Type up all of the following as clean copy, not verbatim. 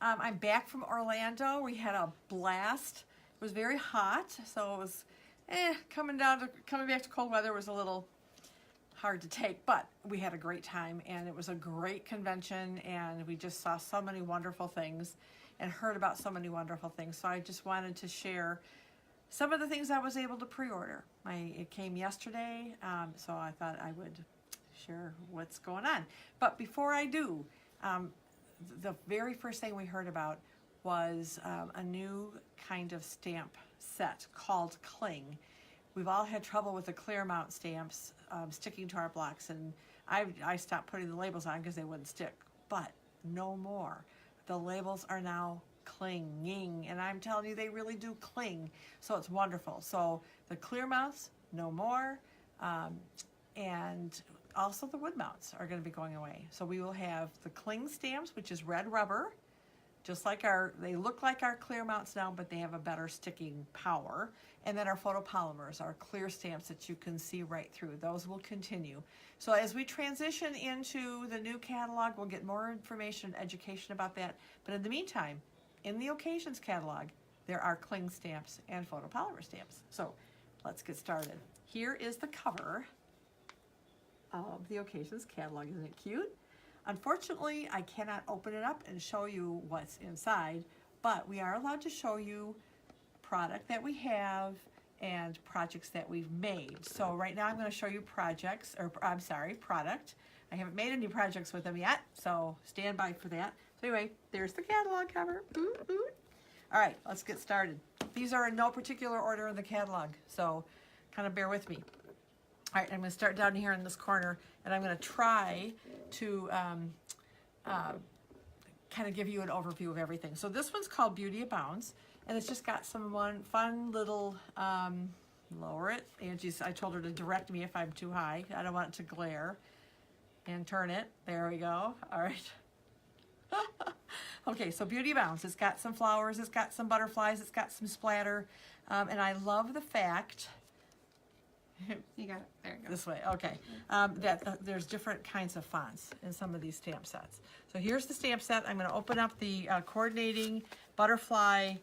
I'm back from Orlando. We had a blast. It was very hot, so it was coming back to cold weather was a little hard to take, but we had a great time, and it was a great convention, and we just saw so many wonderful things and heard about so many wonderful things. So I just wanted to share some of the things I was able to pre-order. It came yesterday, so I thought I would share what's going on. But before I do, the very first thing we heard about was a new kind of stamp set called Cling. We've all had trouble with the clear mount stamps sticking to our blocks, and I stopped putting the labels on because they wouldn't stick, but no more. The labels are now clinging, and I'm telling you, they really do cling, so it's wonderful. So the clear mounts, no more, and also the wood mounts are going to be going away. So we will have the Cling stamps, which is red rubber, just like they look like our clear mounts now, but they have a better sticking power. And then our photopolymers, our clear stamps that you can see right through. Those will continue. So as we transition into the new catalog, we'll get more information and education about that. But in the meantime, in the Occasions catalog, there are Cling stamps and photopolymer stamps. So let's get started. Here is the cover of the Occasions catalog. Isn't it cute? Unfortunately, I cannot open it up and show you what's inside, but we are allowed to show you product that we have and projects that we've made. So right now I'm going to show you product. I haven't made any projects with them yet, so stand by for that. So anyway, there's the catalog cover. All right, let's get started. These are in no particular order in the catalog, so kind of bear with me. All right, I'm going to start down here in this corner, and I'm going to try to kind of give you an overview of everything. So this one's called Beauty Abounds, and it's just got some fun little, lower it. I told her to direct me if I'm too high. I don't want it to glare. And turn it. There we go. All right. Okay, so Beauty Abounds. It's got some flowers. It's got some butterflies. It's got some splatter. And I love the fact... You got it. There you go. This way, okay. There's different kinds of fonts in some of these stamp sets. So here's the stamp set. I'm going to open up the coordinating butterfly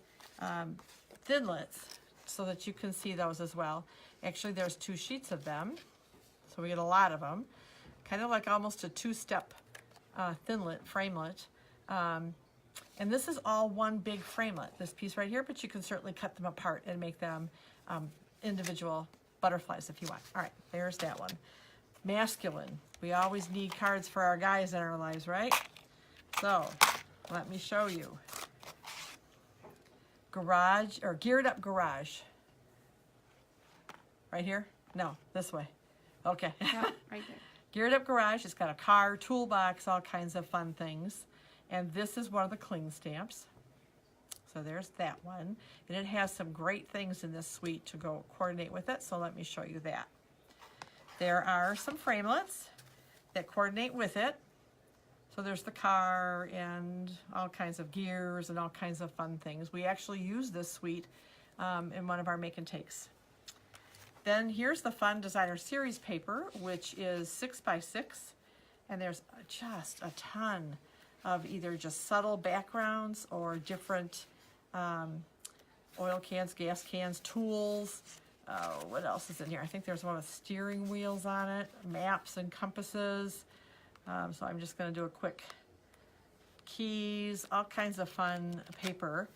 thinlits so that you can see those as well. Actually, there's 2 sheets of them, so we get a lot of them. Kind of like almost a 2-step thinlit, framelit. And this is all one big framelit, this piece right here, but you can certainly cut them apart and make them individual butterflies if you want. All right, there's that one. Masculine. We always need cards for our guys in our lives, right? So let me show you. Garage, or Geared Up Garage. Right here? No, this way. Okay. Yeah, right there. Geared Up Garage. It's got a car, toolbox, all kinds of fun things. And this is one of the Cling stamps. So there's that one. And it has some great things in this suite to go coordinate with it. So let me show you that. There are some framelits that coordinate with it. So there's the car and all kinds of gears and all kinds of fun things. We actually use this suite in one of our make and takes. Then here's the fun designer series paper, which is 6x6. And there's just a ton of either just subtle backgrounds or different oil cans, gas cans, tools. What else is in here? I think there's one with steering wheels on it, maps and compasses. So I'm just going to do a quick keys, all kinds of fun paper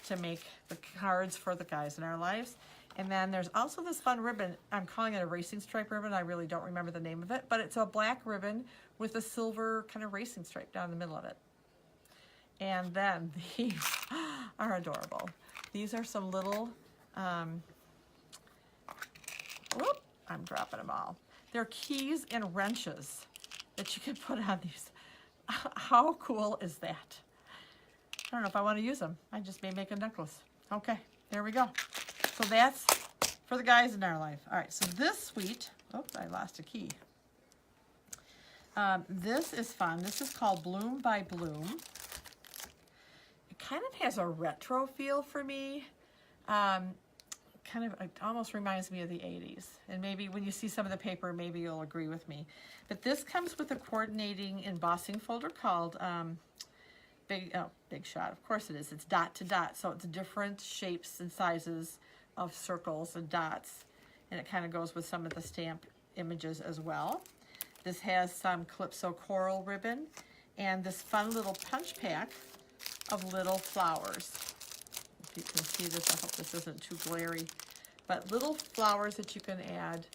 to make the cards for the guys in our lives. And then there's also this fun ribbon. I'm calling it a racing stripe ribbon. I really don't remember the name of it, but it's a black ribbon with a silver kind of racing stripe down the middle of it. And then these are adorable. These are some little, whoop, I'm dropping them all. They're keys and wrenches that you can put on these. How cool is that? I don't know if I want to use them. I just may make a necklace. Okay, there we go. So that's for the guys in our life. All right, so this suite, oops, I lost a key. This is fun. This is called Bloom by Bloom. It kind of has a retro feel for me. It almost reminds me of the 80s. And maybe when you see some of the paper, maybe you'll agree with me. But this comes with a coordinating embossing folder called big shot. Of course it is. It's dot to dot, so it's different shapes and sizes of circles and dots, and it kind of goes with some of the stamp images as well. This has some Calypso coral ribbon and this fun little punch pack of little flowers. If you can see this, I hope this isn't too glary, but little flowers that you can add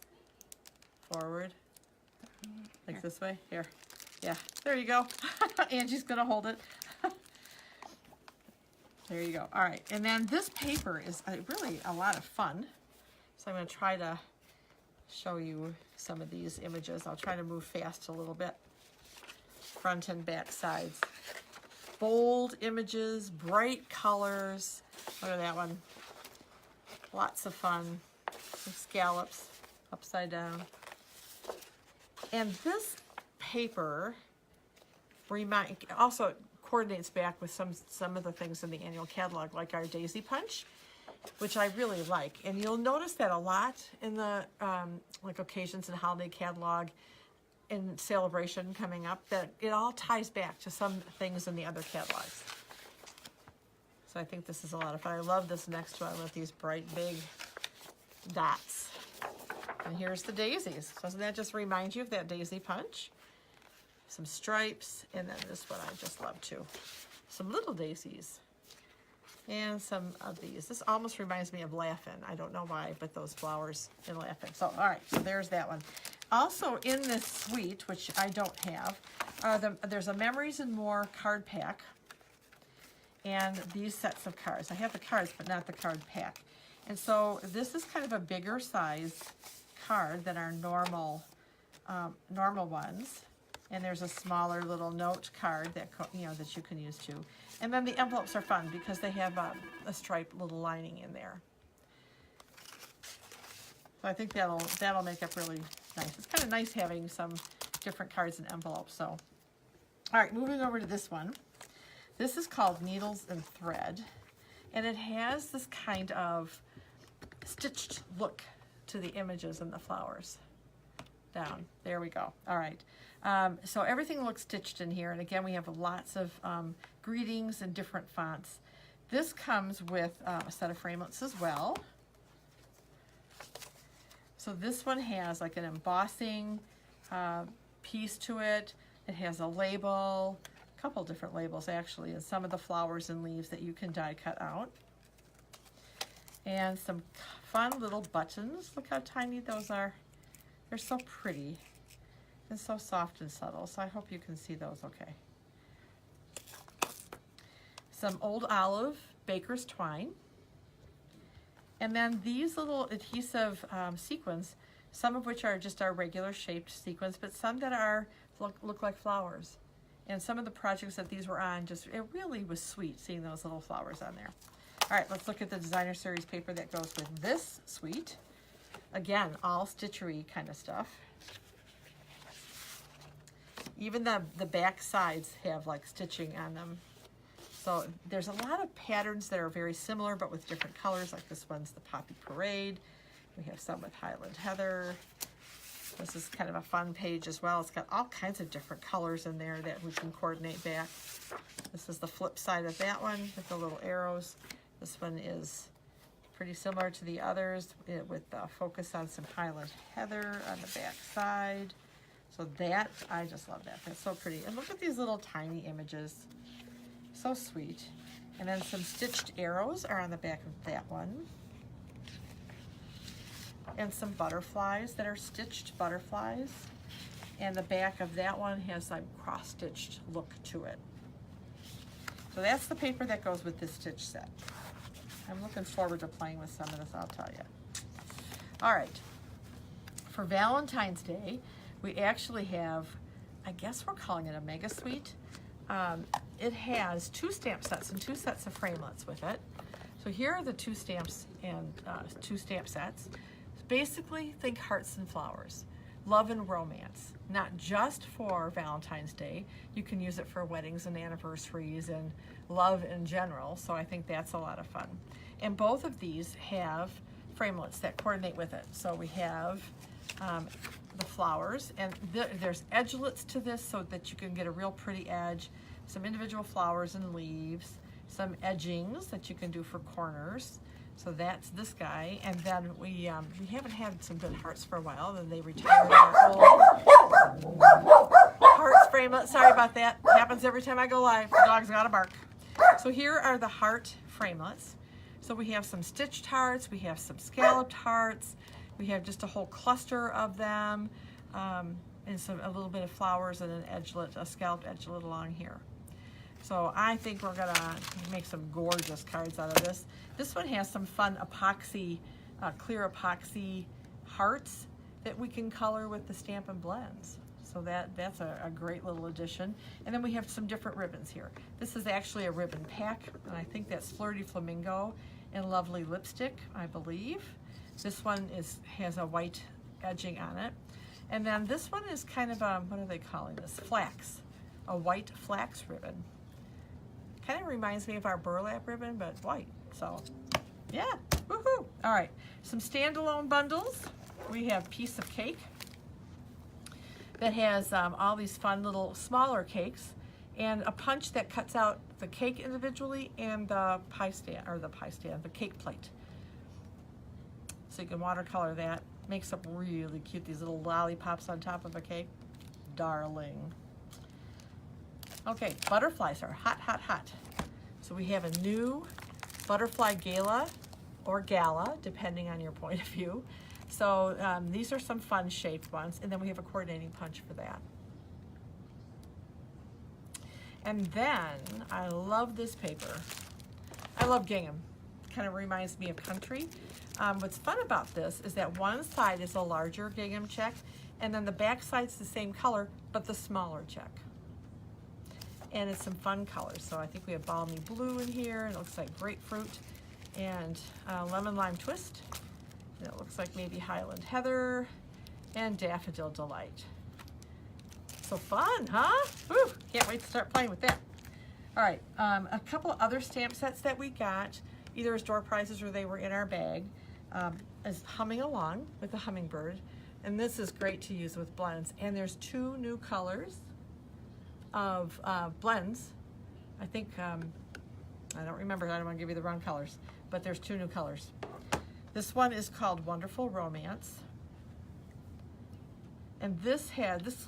forward, like Here. this way. Here, yeah, there you go. Angie's gonna hold it. There you go. All right, and then this paper is really a lot of fun. So I'm gonna try to show you some of these images. I'll try to move fast a little bit. Front and back sides. Bold images, bright colors. Look at that one. Lots of fun. Some scallops upside down. And this paper also coordinates back with some of the things in the annual catalog, like our daisy punch, which I really like. And you'll notice that a lot in the like Occasions and Holiday catalog and Celebration coming up, that it all ties back to some things in the other catalogs. So I think this is a lot of fun. I love this next one with these bright big dots. And here's the daisies. Doesn't that just remind you of that daisy punch? Some stripes, and then this one I just love too. Some little daisies. And some of these. This almost reminds me of Laugh-In. I don't know why, but those flowers in Laugh-In. So, all right, so there's that one. Also in this suite, which I don't have, there's a Memories and More card pack. And these sets of cards. I have the cards, but not the card pack. And so this is kind of a bigger size card than our normal ones. And there's a smaller little note card that that you can use too. And then the envelopes are fun because they have a striped little lining in there. So I think that'll make up really nice. It's kind of nice having some different cards and envelopes. So, all right, moving over to this one. This is called Needles and Thread, and it has this kind of stitched look to the images and the flowers. Down, there we go. All right. So everything looks stitched in here, and again we have lots of greetings and different fonts. This comes with a set of framelits as well. So this one has like an embossing piece to it. It has a label, a couple different labels actually, and some of the flowers and leaves that you can die cut out. And some fun little buttons. Look how tiny those are. They're so pretty and so soft and subtle, so I hope you can see those okay. Some old olive baker's twine. And then these little adhesive sequins, some of which are just our regular shaped sequins, but some that are look like flowers. And some of the projects that these were on, it really was sweet seeing those little flowers on there. All right, let's look at the designer series paper that goes with this suite. Again, all stitchery kind of stuff. Even the back sides have like stitching on them. So there's a lot of patterns that are very similar but with different colors, like this one's the Poppy Parade. We have some with Highland Heather. This is kind of a fun page as well. It's got all kinds of different colors in there that we can coordinate back. This is the flip side of that one with the little arrows. This one is pretty similar to the others with focus on some Highland Heather on the back side. So that, I just love that. That's so pretty. And look at these little tiny images. So sweet. And then some stitched arrows are on the back of that one. And some butterflies that are stitched butterflies. And the back of that one has like cross-stitched look to it. So that's the paper that goes with this stitch set. I'm looking forward to playing with some of this, I'll tell you. All right. For Valentine's Day, we actually have, I guess we're calling it a mega suite. It has 2 stamp sets and 2 sets of framelits with it. So here are the 2 stamps and 2 stamp sets. Basically, think hearts and flowers, love and romance, not just for Valentine's Day. You can use it for weddings and anniversaries and love in general. So I think that's a lot of fun. And both of these have framelits that coordinate with it. So we have the flowers, and there's edgelets to this so that you can get a real pretty edge. some individual flowers and leaves, some edgings that you can do for corners. So that's this guy, and then we haven't had some good hearts for a while. Then they retired our old hearts framelit. Sorry about that. Happens every time I go live. The dog's got to bark. So here are the heart framelits. So we have some stitched hearts, we have some scalloped hearts, we have just a whole cluster of them, and a little bit of flowers and an edgelet, a scalloped edgelet along here. So I think we're gonna make some gorgeous cards out of this. This one has some fun epoxy, clear epoxy hearts that we can color with the Stampin' blends. So that's a great little addition. And then we have some different ribbons here. This is actually a ribbon pack, and I think that's Flirty Flamingo and Lovely Lipstick, I believe. This one has a white edging on it. And then this one is kind of a, what are they calling this? Flax, a white flax ribbon. Kind of reminds me of our burlap ribbon, but white. So, yeah, woohoo! All right, some standalone bundles. We have Piece of Cake that has all these fun little smaller cakes and a punch that cuts out the cake individually and the the cake plate. So you can watercolor that. Makes up really cute, these little lollipops on top of a cake. Darling. Okay, butterflies are hot, hot, hot. So we have a new butterfly gala or gala, depending on your point of view. So these are some fun shaped ones, and then we have a coordinating punch for that. And then I love this paper. I love gingham. Kind of reminds me of country. What's fun about this is that one side is a larger gingham check, and then the back side's the same color, but the smaller check. And it's some fun colors. So I think we have balmy blue in here, and it looks like grapefruit, and lemon lime twist. And it looks like maybe Highland Heather and Daffodil Delight. So fun, huh? Woo, can't wait to start playing with that. All right, a couple of other stamp sets that we got, either as door prizes or they were in our bag, is Humming Along with the hummingbird. And this is great to use with blends. And there's 2 new colors of blends. I think, I don't remember, I don't want to give you the wrong colors, but there's 2 new colors. This one is called Wonderful Romance. And this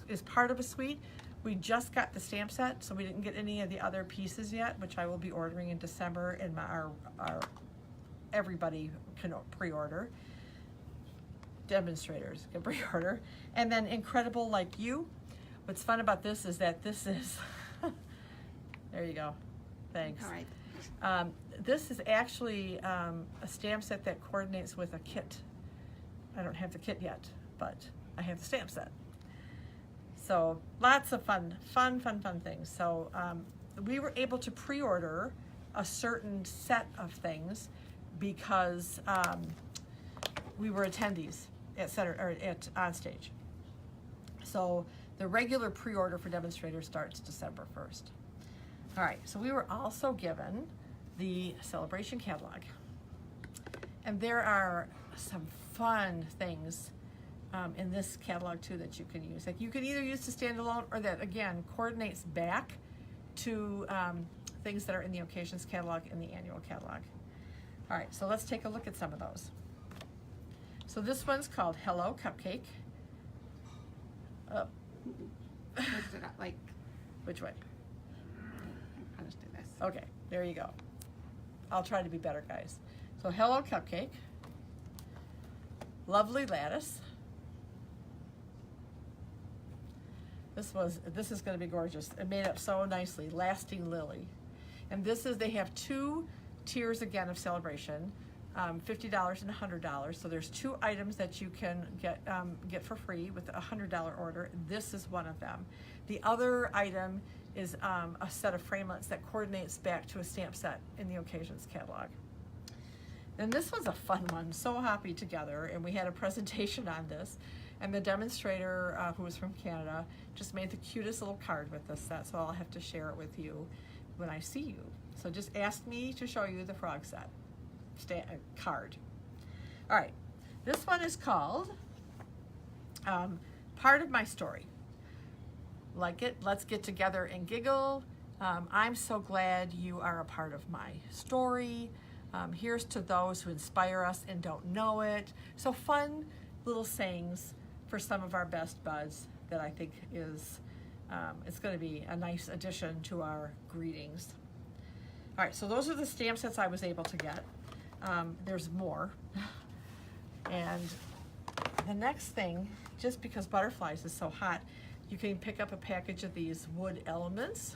is part of a suite. We just got the stamp set, so we didn't get any of the other pieces yet, which I will be ordering in December, and everybody can pre-order. Demonstrators can pre-order. And then Incredible Like You. What's fun about this is that this is, there you go, thanks. All right. This is actually a stamp set that coordinates with a kit. I don't have the kit yet, but I have the stamp set. So lots of fun things. So we were able to pre-order a certain set of things because we were attendees at Onstage. So the regular pre-order for demonstrators starts December 1st. All right, so we were also given the Celebration catalog. And there are some fun things in this catalog too that you can use. Like you can either use to stand alone, or that again coordinates back to things that are in the Occasions catalog and the annual catalog. All right, so let's take a look at some of those. So this one's called Hello Cupcake. Lift it up, like, Which way? I'll just do this. Okay, there you go. I'll try to be better, guys. So Hello Cupcake, Lovely Lattice. This is going to be gorgeous. It made up so nicely. Lasting Lily, and they have 2 tiers again of celebration, $50 and $100. So there's 2 items that you can get for free with a $100 order. This is one of them. The other item is a set of framelits that coordinates back to a stamp set in the Occasions catalog. And this was a fun one, so happy together, and we had a presentation on this, and the demonstrator, who was from Canada, just made the cutest little card with this set, so I'll have to share it with you when I see you. So just ask me to show you the frog set card. All right, this one is called Part of My Story. Like it, let's get together and giggle. I'm so glad you are a part of my story. Here's to those who inspire us and don't know it. So fun little sayings for some of our best buds that I think is, it's going to be a nice addition to our greetings. All right, so those are the stamp sets I was able to get. There's more. And the next thing, just because butterflies is so hot, you can pick up a package of these wood elements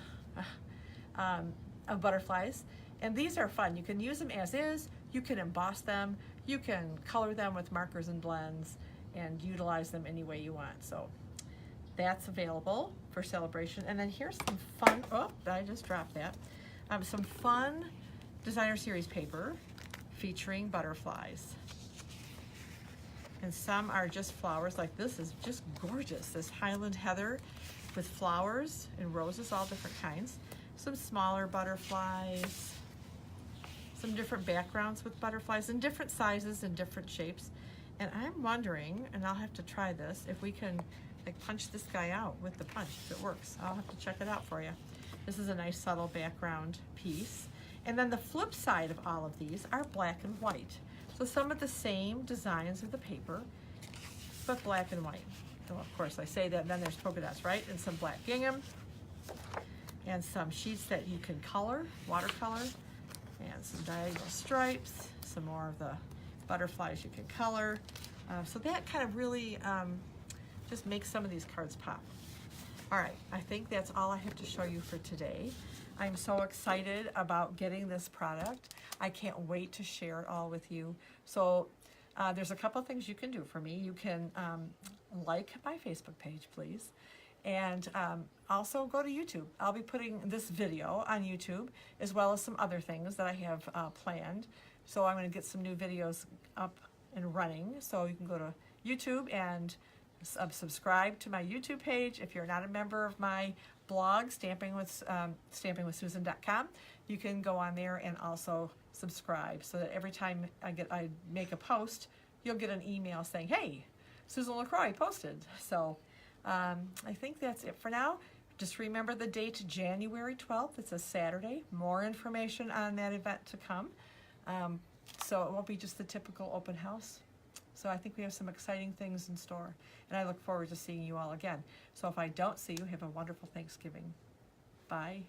of butterflies. And these are fun. You can use them as is, you can emboss them, you can color them with markers and blends, and utilize them any way you want. So that's available for celebration. And then here's some fun, oh, I just dropped that. Some fun designer series paper featuring butterflies. And some are just flowers, like this is just gorgeous. This Highland Heather with flowers and roses, all different kinds. Some smaller butterflies, some different backgrounds with butterflies in different sizes and different shapes. And I'm wondering, and I'll have to try this, if we can like punch this guy out with the punch, if it works. I'll have to check it out for you. This is a nice subtle background piece. And then the flip side of all of these are black and white. So some of the same designs of the paper, but black and white. So of course I say that, and then there's polka dots, right? And some black gingham, and some sheets that you can color, watercolor, and some diagonal stripes, some more of the butterflies you can color. So that kind of really just makes some of these cards pop. All right, I think that's all I have to show you for today. I'm so excited about getting this product. I can't wait to share it all with you. So there's a couple of things you can do for me. You can like my Facebook page, please. And also go to YouTube. I'll be putting this video on YouTube as well as some other things that I have planned. So I'm going to get some new videos up and running. So you can go to YouTube and subscribe to my YouTube page. If you're not a member of my blog, stampingwithsusan.com, you can go on there and also subscribe so that every time I make a post, you'll get an email saying, hey, Susan LaCroix posted. So I think that's it for now. Just remember the date, January 12th. It's a Saturday. More information on that event to come. So it won't be just the typical open house. So I think we have some exciting things in store. And I look forward to seeing you all again. So if I don't see you, have a wonderful Thanksgiving. Bye.